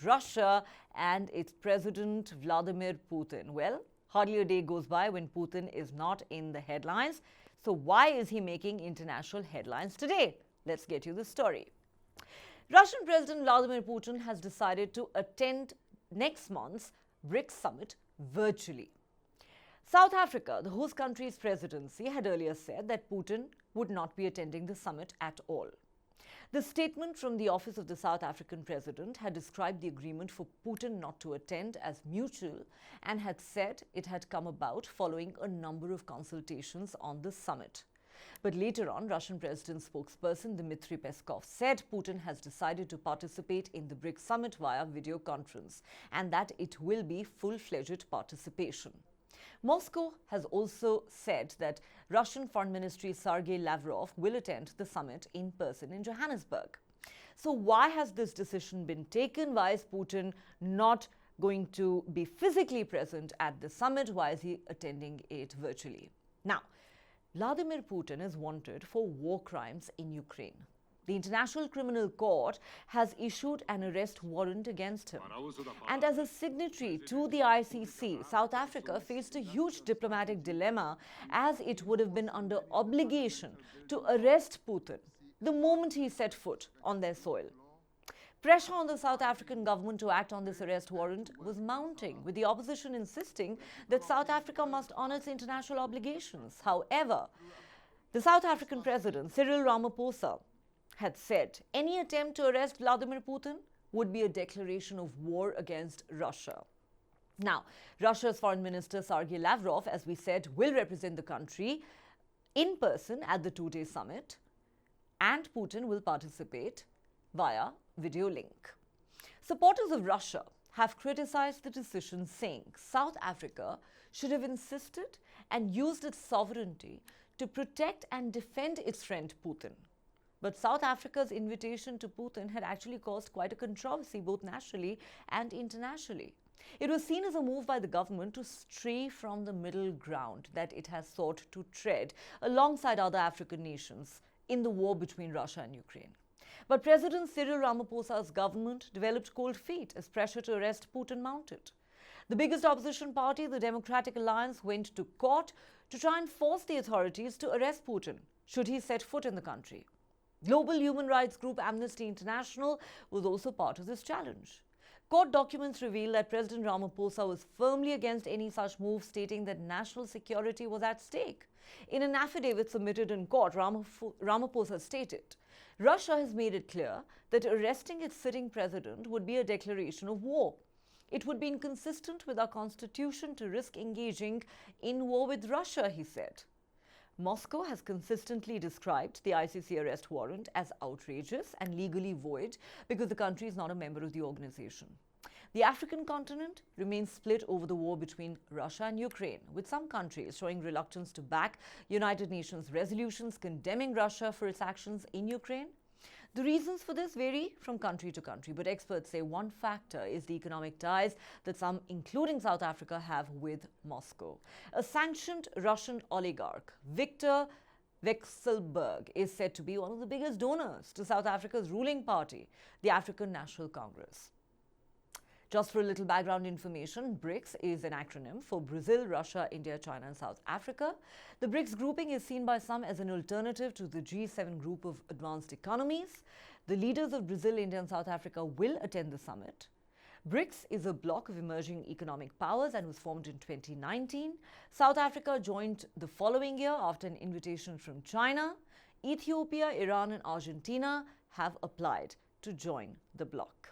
Russia and its President Vladimir Putin. Well, hardly a day goes by when Putin is not in the headlines. So why is he making international headlines today? Let's get you the story. Russian President Vladimir Putin has decided to attend next month's BRICS summit virtually. South Africa, the host country's presidency, had earlier said that Putin would not be attending the summit at all. The statement from the office of the South African president had described the agreement for Putin not to attend as mutual and had said it had come about following a number of consultations on the summit. But later on, Russian president spokesperson Dmitry Peskov said Putin has decided to participate in the BRICS summit via video conference and that it will be full-fledged participation. Moscow has also said that Russian Foreign Ministry Sergey Lavrov will attend the summit in person in Johannesburg. So why has this decision been taken? Why is Putin not going to be physically present at the summit? Why is he attending it virtually? Now, Vladimir Putin is wanted for war crimes in Ukraine. The International Criminal Court has issued an arrest warrant against him. And as a signatory to the ICC, South Africa faced a huge diplomatic dilemma as it would have been under obligation to arrest Putin the moment he set foot on their soil. Pressure on the South African government to act on this arrest warrant was mounting, with the opposition insisting that South Africa must honor its international obligations. However, the South African president, Cyril Ramaphosa, had said any attempt to arrest Vladimir Putin would be a declaration of war against Russia. Now, Russia's Foreign Minister Sergey Lavrov, as we said, will represent the country in person at the two-day summit, and Putin will participate via video link. Supporters of Russia have criticized the decision, saying South Africa should have insisted and used its sovereignty to protect and defend its friend Putin. But South Africa's invitation to Putin had actually caused quite a controversy both nationally and internationally. It was seen as a move by the government to stray from the middle ground that it has sought to tread alongside other African nations in the war between Russia and Ukraine. But President Cyril Ramaphosa's government developed cold feet as pressure to arrest Putin mounted. The biggest opposition party, the Democratic Alliance, went to court to try and force the authorities to arrest Putin should he set foot in the country. Global human rights group Amnesty International was also part of this challenge. Court documents reveal that President Ramaphosa was firmly against any such move, stating that national security was at stake. In an affidavit submitted in court, Ramaphosa stated, Russia has made it clear that arresting its sitting president would be a declaration of war. It would be inconsistent with our constitution to risk engaging in war with Russia, he said. Moscow has consistently described the ICC arrest warrant as outrageous and legally void because the country is not a member of the organization. The African continent remains split over the war between Russia and Ukraine, with some countries showing reluctance to back United Nations resolutions condemning Russia for its actions in Ukraine. The reasons for this vary from country to country, but experts say one factor is the economic ties that some, including South Africa, have with Moscow. A sanctioned Russian oligarch, Viktor Vekselberg, is said to be one of the biggest donors to South Africa's ruling party, the African National Congress. Just for a little background information, BRICS is an acronym for Brazil, Russia, India, China, and South Africa. The BRICS grouping is seen by some as an alternative to the G7 group of advanced economies. The leaders of Brazil, India, and South Africa will attend the summit. BRICS is a bloc of emerging economic powers and was formed in 2019. South Africa joined the following year after an invitation from China. Ethiopia, Iran, and Argentina have applied to join the bloc.